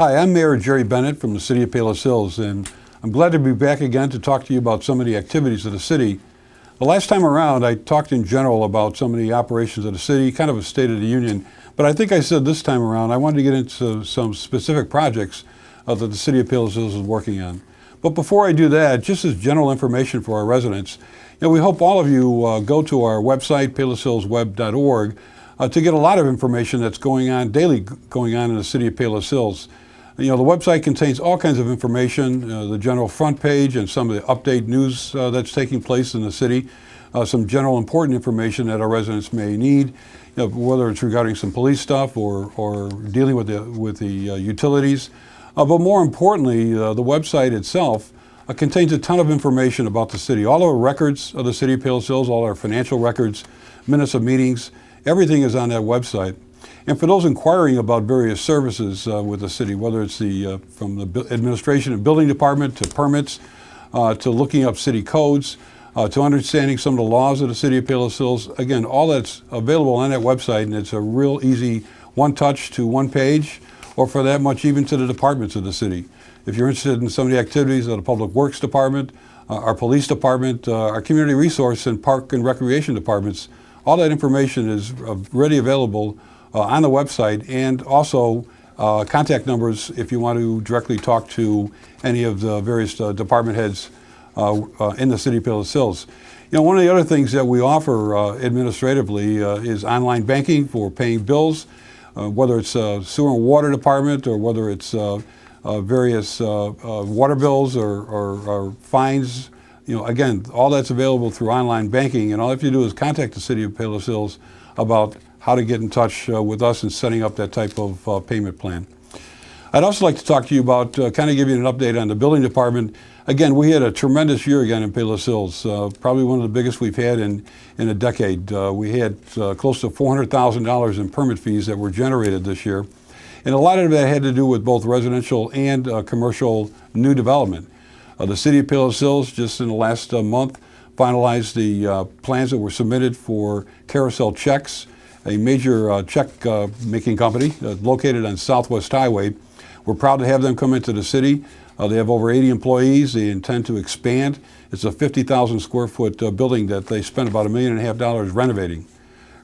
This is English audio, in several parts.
Hi, I'm Mayor Jerry Bennett from the City of Palos Hills, and I'm glad to be back again to talk to you about some of the activities of the city. The last time around, I talked in general about some of the operations of the city, kind of a State of the Union, but I think I said this time around I wanted to get into some specific projects that the City of Palos Hills is working on. But before I do that, just as general information for our residents, we hope all of you go to our website, paloshillsweb.org, to get a lot of information that's daily going on in the City of Palos Hills. The website contains all kinds of information, the general front page and some of the update news that's taking place in the city, some general important information that our residents may need, whether it's regarding some police stuff or dealing with the utilities. But more importantly, the website itself contains a ton of information about the city. All our records of the City of Palos Hills, all our financial records, minutes of meetings, everything is on that website. And for those inquiring about various services with the city, whether it's from the administration and building department to permits, to looking up city codes, to understanding some of the laws of the City of Palos Hills, again, all that's available on that website, and it's a real easy one touch to one page, or for that much even to the departments of the city. If you're interested in some of the activities of the Public Works Department, our Police Department, our Community Resource and Park and Recreation Departments, all that information is readily available on the website, and also contact numbers if you want to directly talk to any of the various department heads in the City of Palos Hills. One of the other things that we offer administratively is online banking for paying bills, whether it's sewer and water department or whether it's various water bills or fines. Again, all that's available through online banking, and all you have to do is contact the City of Palos Hills about how to get in touch with us and setting up that type of payment plan. I'd also like to talk to you about, kind of give you an update on the building department. Again, we had a tremendous year again in Palos Hills, probably one of the biggest we've had in a decade. We had close to $400,000 in permit fees that were generated this year. And a lot of that had to do with both residential and commercial new development. The City of Palos Hills, just in the last month, finalized the plans that were submitted for Carousel Checks, a major check-making company located on Southwest Highway. We're proud to have them come into the city. They have over 80 employees. They intend to expand. It's a 50,000 square foot building that they spent about $1.5 million renovating.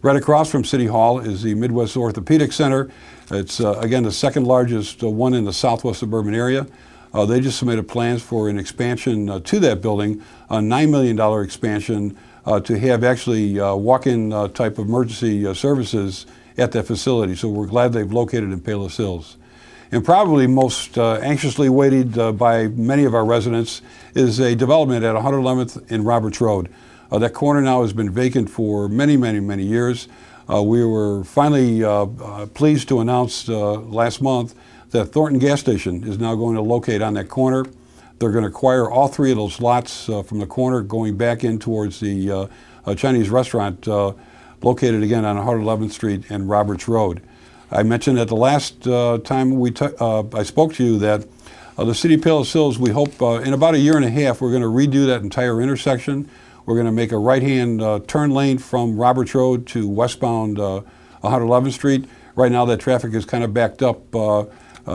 Right across from City Hall is the Midwest Orthopedic Center. It's, again, the second largest one in the southwest suburban area. They just submitted plans for an expansion to that building, a $9 million expansion to have actually walk-in type of emergency services at that facility. So we're glad they've located in Palos Hills. And probably most anxiously waited by many of our residents is a development at 111th and Roberts Road. That corner now has been vacant for many, many, many years. We were finally pleased to announce last month that Thornton Gas Station is now going to locate on that corner. They're going to acquire all three of those lots from the corner going back in towards the Chinese restaurant located again on 111th Street and Roberts Road. I mentioned at the last time I spoke to you that the City of Palos Hills, we hope in about a year and a half, we're going to redo that entire intersection. We're going to make a right-hand turn lane from Roberts Road to westbound 111th Street. Right now that traffic is kind of backed up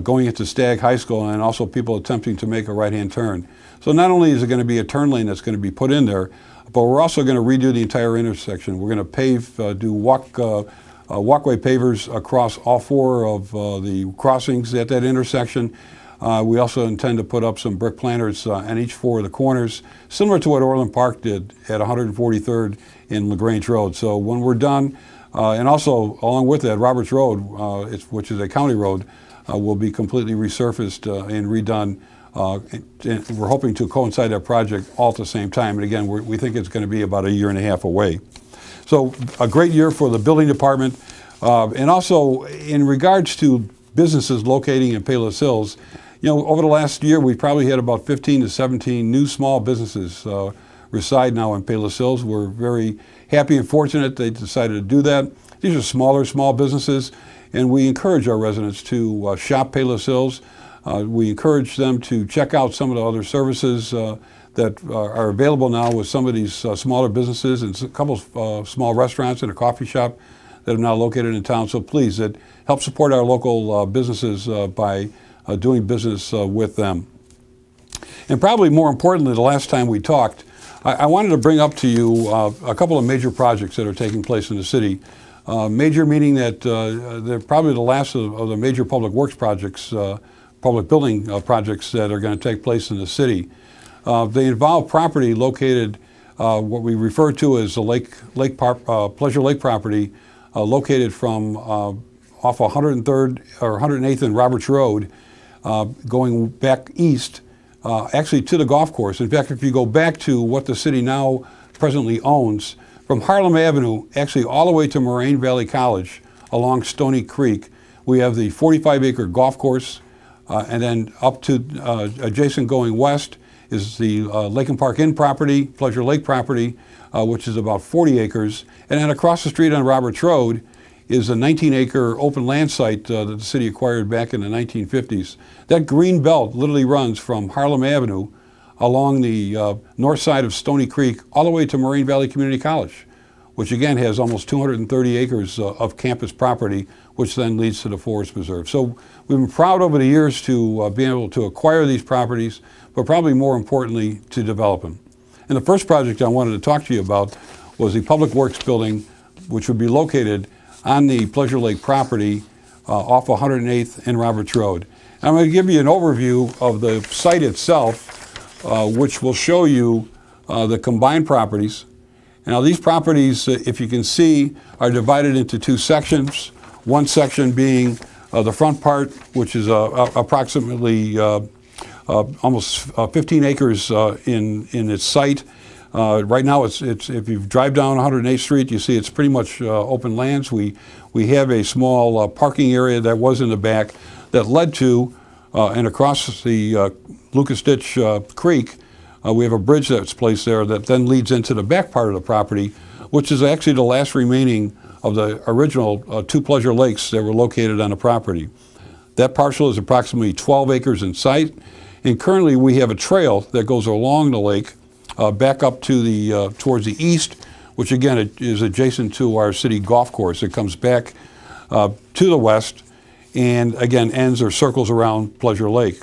going into Stagg High School, and also people attempting to make a right-hand turn. So not only is it going to be a turn lane that's going to be put in there, but we're also going to redo the entire intersection. We're going to pave, do walkway pavers across all four of the crossings at that intersection. We also intend to put up some brick planters on each four of the corners, similar to what Orland Park did at 143rd and LaGrange Road. So when we're done, and also along with that, Roberts Road, which is a county road, will be completely resurfaced and redone. And we're hoping to coincide that project all at the same time. And again, we think it's going to be about a year and a half away. So a great year for the building department. And also in regards to businesses locating in Palos Hills, over the last year, we've probably had about 15 to 17 new small businesses reside now in Palos Hills. We're very happy and fortunate they decided to do that. These are small businesses, and we encourage our residents to shop Palos Hills. We encourage them to check out some of the other services that are available now with some of these smaller businesses and a couple of small restaurants and a coffee shop that are now located in town. So please, help support our local businesses by doing business with them. And probably more importantly, the last time we talked, I wanted to bring up to you a couple of major projects that are taking place in the city. Major meaning that they're probably the last of the major public works projects, public building projects that are going to take place in the city. They involve property located, what we refer to as the Pleasure Lake property, located from off 103rd or 108th and Roberts Road, going back east, actually to the golf course. In fact, if you go back to what the city now presently owns, from Harlem Avenue, actually all the way to Moraine Valley College along Stony Creek, we have the 45-acre golf course, and then up to adjacent going west is the Lake and Park Inn property, Pleasure Lake property, which is about 40 acres. And then across the street on Roberts Road is a 19-acre open land site that the city acquired back in the 1950s. That green belt literally runs from Harlem Avenue along the north side of Stony Creek all the way to Moraine Valley Community College, which again has almost 230 acres of campus property, which then leads to the Forest Preserve. So we've been proud over the years to be able to acquire these properties, but probably more importantly, to develop them. And the first project I wanted to talk to you about was the Public Works building, which would be located on the Pleasure Lake property off 108th and Roberts Road. And I'm going to give you an overview of the site itself, which will show you the combined properties. Now these properties, if you can see, are divided into two sections. One section being the front part, which is approximately almost 15 acres in its site. Right now, it's if you drive down 108th Street, you see it's pretty much open lands. We have a small parking area that was in the back that led to and across the Lucas Ditch Creek. We have a bridge that's placed there that then leads into the back part of the property, which is actually the last remaining of the original two Pleasure Lakes that were located on the property. That parcel is approximately 12 acres in site, and currently we have a trail that goes along the lake back up to the towards the east, which again is adjacent to our city golf course. It comes back to the west and again ends or circles around Pleasure Lake.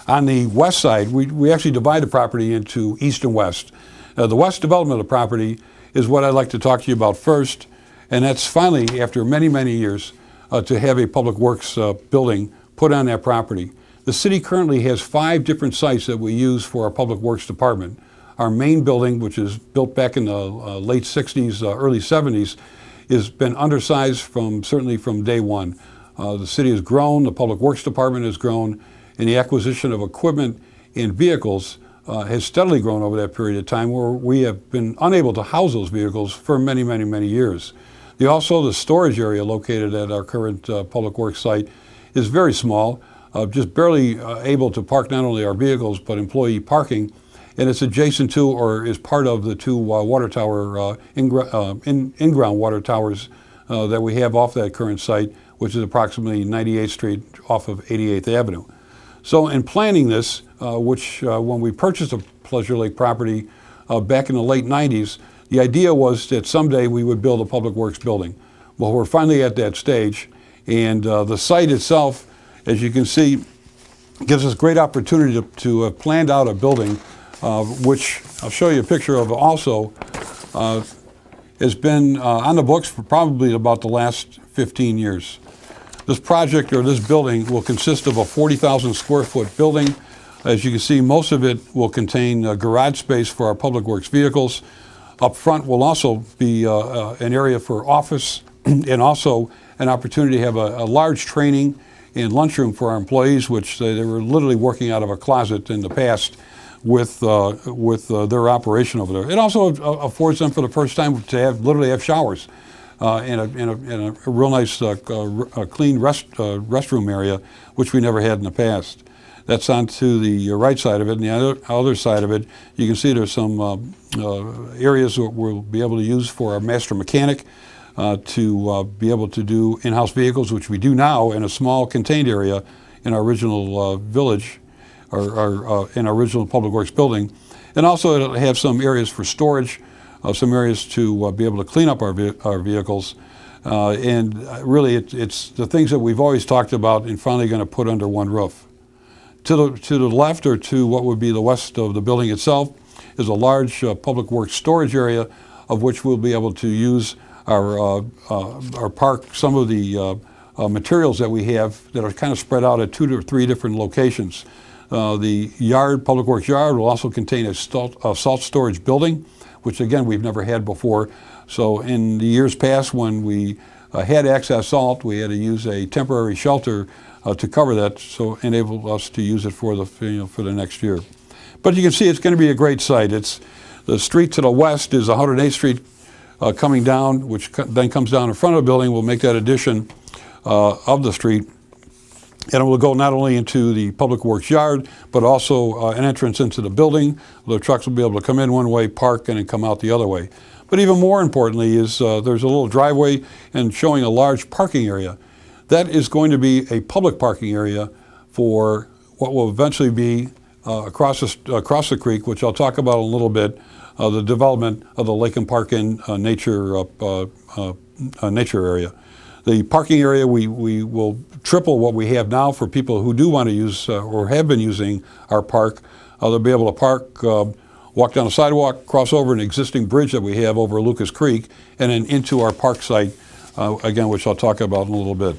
On the west side, we actually divide the property into east and west. The west development of the property is what I'd like to talk to you about first, and that's finally, after many, many years, to have a public works building put on that property. The city currently has 5 different sites that we use for our public works department. Our main building, which is built back in the late 60s, early 70s, has been undersized certainly from day one. The city has grown, the public works department has grown, and the acquisition of equipment and vehicles has steadily grown over that period of time, where we have been unable to house those vehicles for many, many, many years. The storage area located at our current public works site is very small, just barely able to park not only our vehicles but employee parking, and it's adjacent to or is part of the 2 water tower, in-ground water towers that we have off that current site, which is approximately 98th Street off of 88th Avenue. So in planning this, which when we purchased the Pleasure Lake property back in the late 90s, the idea was that someday we would build a public works building. Well, we're finally at that stage, and the site itself, as you can see, gives us great opportunity to have planned out a building, which I'll show you a picture of also, has been on the books for probably about the last 15 years. This project, or this building, will consist of a 40,000 square foot building. As you can see, most of it will contain garage space for our public works vehicles. Up front will also be an area for office and also an opportunity to have a large training and lunchroom for our employees, which they were literally working out of a closet in the past with their operation over there. It also affords them for the first time to literally have showers in a real nice clean restroom area, which we never had in the past. That's on to the right side of it, and the other side of it, you can see there's some areas that we'll be able to use for our master mechanic to be able to do in-house vehicles, which we do now in a small contained area in our original village, or in our original public works building. And also it'll have some areas for storage, some areas to be able to clean up our vehicles. Really, it's the things that we've always talked about and finally going to put under one roof. To the left, or to what would be the west of the building itself, is a large public works storage area, of which we'll be able to use our park, some of the materials that we have that are kind of spread out at 2 to 3 different locations. The yard, Public Works yard, will also contain a salt storage building, which again we've never had before. So in the years past, when we had excess salt, we had to use a temporary shelter to cover that, so enable us to use it for the for the next year. But you can see it's going to be a great site. It's the street to the west is 108th Street coming down, which then comes down in front of the building. We'll make that addition of the street. And it will go not only into the Public Works yard, but also an entrance into the building. The trucks will be able to come in one way, park, and then come out the other way. But even more importantly is there's a little driveway and showing a large parking area. That is going to be a public parking area for what will eventually be across the creek, which I'll talk about in a little bit, the development of the Lake and Park Inn nature area. The parking area, we will triple what we have now for people who do want to use or have been using our park. They'll be able to park, walk down a sidewalk, cross over an existing bridge that we have over Lucas Creek, and then into our park site, again, which I'll talk about in a little bit.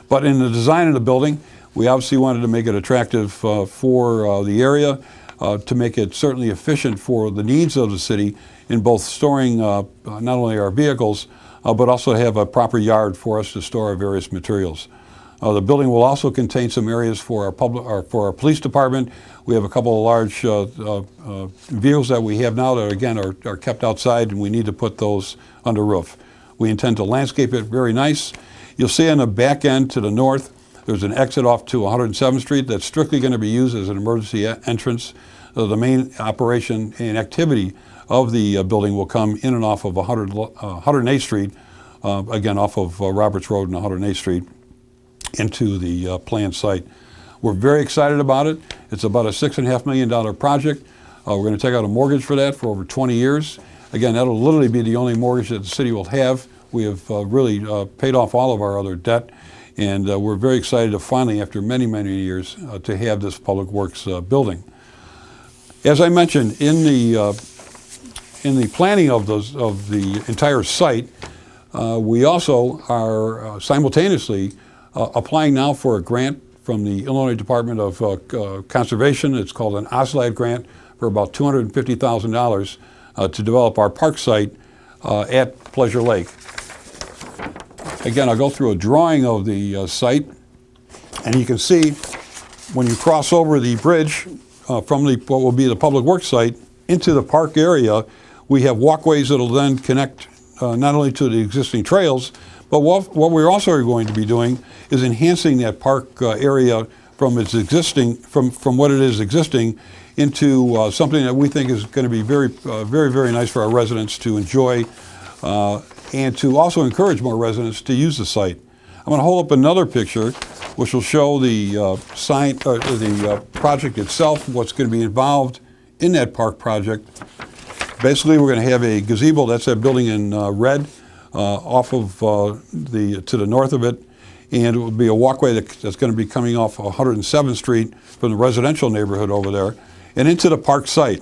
But in the design of the building, we obviously wanted to make it attractive for the area, to make it certainly efficient for the needs of the city in both storing not only our vehicles, but also have a proper yard for us to store our various materials. The building will also contain some areas for our police department. We have a couple of large vehicles that we have now that again are kept outside, and we need to put those under roof. We intend to landscape it very nice. You'll see on the back end to the north, there's an exit off to 107th Street that's strictly going to be used as an emergency entrance. The main operation and activity of the building will come in and off of 108th Street, again off of Roberts Road and 108th Street, into the planned site. We're very excited about it. It's about a $6.5 million project. We're going to take out a mortgage for that for over 20 years. Again, that'll literally be the only mortgage that the city will have. We have really paid off all of our other debt, and we're very excited to finally, after many, many years, to have this Public Works building. As I mentioned, in the planning of the entire site, we also are simultaneously applying now for a grant from the Illinois Department of Conservation. It's called an OSLAD grant for about $250,000 to develop our park site at Pleasure Lake. Again, I'll go through a drawing of the site, and you can see when you cross over the bridge from what will be the Public Works site into the park area, we have walkways that will then connect not only to the existing trails, but what we're also going to be doing is enhancing that park area from its existing, from what it is existing, into something that we think is going to be very, very nice for our residents to enjoy, and to also encourage more residents to use the site. I'm going to hold up another picture, which will show the the project itself, what's going to be involved in that park project. Basically, we're going to have a gazebo. That's that building in red, off of to the north of it, and it will be a walkway that's going to be coming off 107th Street from the residential neighborhood over there, and into the park site.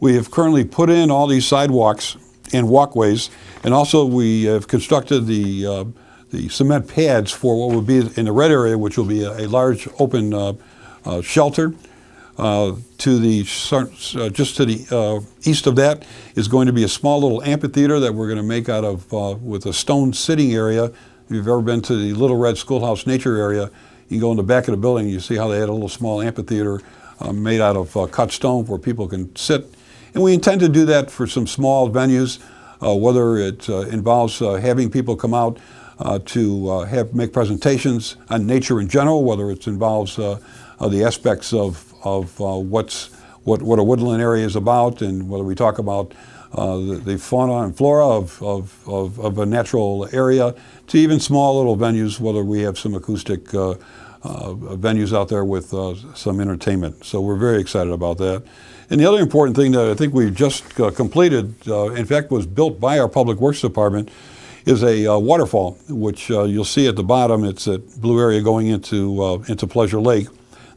We have currently put in all these sidewalks and walkways, and also we have constructed the cement pads for what will be in the red area, which will be a large open shelter. To the just to the east of that is going to be a small little amphitheater that we're going to make out of with a stone sitting area. If you've ever been to the Little Red Schoolhouse nature area, you can go in the back of the building and you see how they had a little small amphitheater made out of cut stone where people can sit. And we intend to do that for some small venues, whether it involves having people come out to make presentations on nature in general, whether it involves the aspects of what a woodland area is about, and whether we talk about the fauna and flora of a natural area, to even small little venues, whether we have some acoustic venues out there with some entertainment. So we're very excited about that. And the other important thing that I think we've just completed, in fact was built by our Public Works Department, is a waterfall, which you'll see at the bottom. It's a blue area going into Pleasure Lake.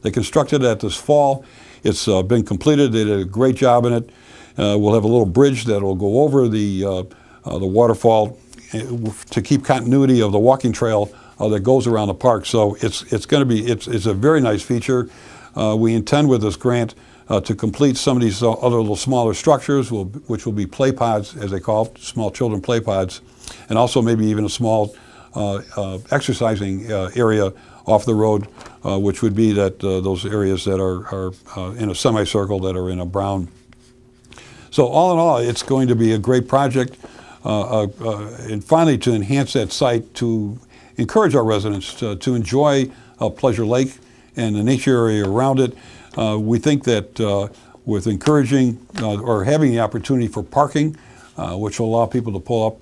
They constructed it this fall. It's been completed. They did a great job in it. We'll have a little bridge that will go over the waterfall to keep continuity of the walking trail that goes around the park. So it's a very nice feature. We intend with this grant to complete some of these other little smaller structures, which will be play pods, as they call it, small children play pods, and also maybe even a small exercising area off the road, which would be those areas that are in a semicircle that are in a brown. So all in all, it's going to be a great project, and finally to enhance that site, to encourage our residents to enjoy Pleasure Lake and the nature area around it. We think that with encouraging or having the opportunity for parking, which will allow people to pull up,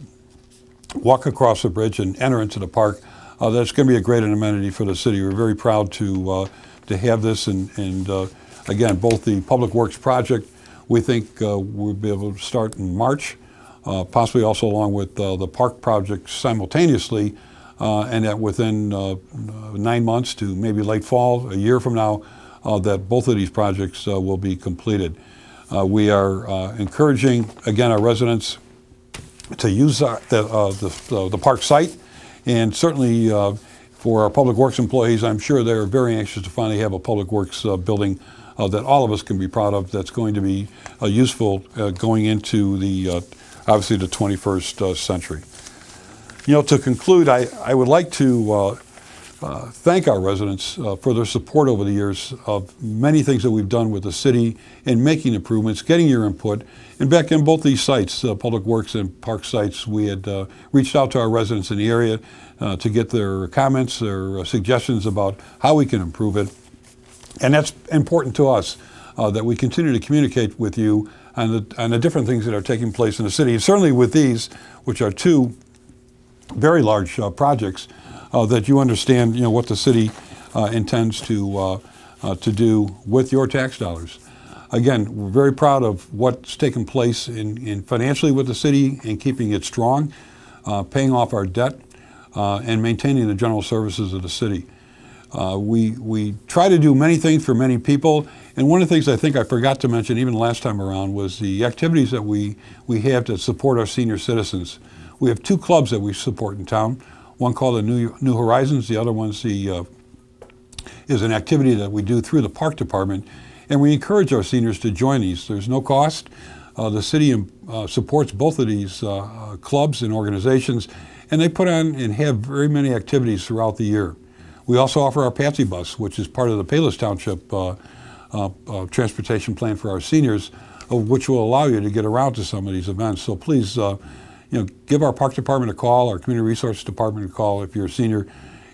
walk across the bridge and enter into the park, that's going to be a great amenity for the city. We're very proud to have this, and again, both the Public Works project, we think we'll be able to start in March, possibly also along with the park project simultaneously, and that within 9 months to maybe late fall, a year from now, that both of these projects will be completed. We are encouraging, again, our residents to use the park site, and certainly for our Public Works employees, I'm sure they're very anxious to finally have a Public Works building that all of us can be proud of, that's going to be useful going into obviously the 21st century. You know, to conclude, I would like to thank our residents for their support over the years of many things that we've done with the city in making improvements, getting your input. And back in both these sites, Public Works and Park sites, we had reached out to our residents in the area to get their comments, their suggestions about how we can improve it. And that's important to us, that we continue to communicate with you on the different things that are taking place in the city. And certainly with these, which are two very large projects, that you understand, you know, what the city intends to do with your tax dollars. Again, we're very proud of what's taken place in financially with the city and keeping it strong, paying off our debt, and maintaining the general services of the city. We try to do many things for many people, and one of the things I think I forgot to mention even last time around was the activities that we have to support our senior citizens. We have two clubs that we support in town. One called the New Horizons. The other one's is an activity that we do through the Park Department, and we encourage our seniors to join these. There's no cost. The city supports both of these clubs and organizations, and they put on and have very many activities throughout the year. We also offer our Patsy Bus, which is part of the Palos Township transportation plan for our seniors, which will allow you to get around to some of these events. So please, give our Park Department a call, our Community Resource Department a call if you're a senior,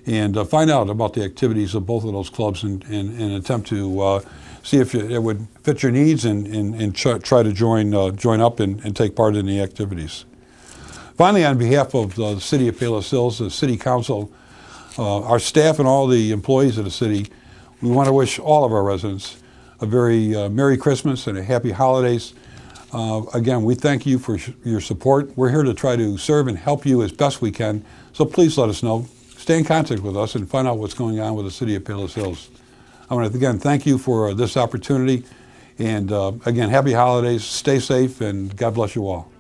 and find out about the activities of both of those clubs and attempt to see if it would fit your needs and try to join up and take part in the activities. Finally, on behalf of the City of Palos Hills, the City Council, our staff and all the employees of the city, we want to wish all of our residents a very Merry Christmas and a Happy Holidays. Again, we thank you for your support. We're here to try to serve and help you as best we can, so please let us know. Stay in contact with us and find out what's going on with the City of Palos Hills. I want to again thank you for this opportunity, and again, Happy Holidays, stay safe, and God bless you all.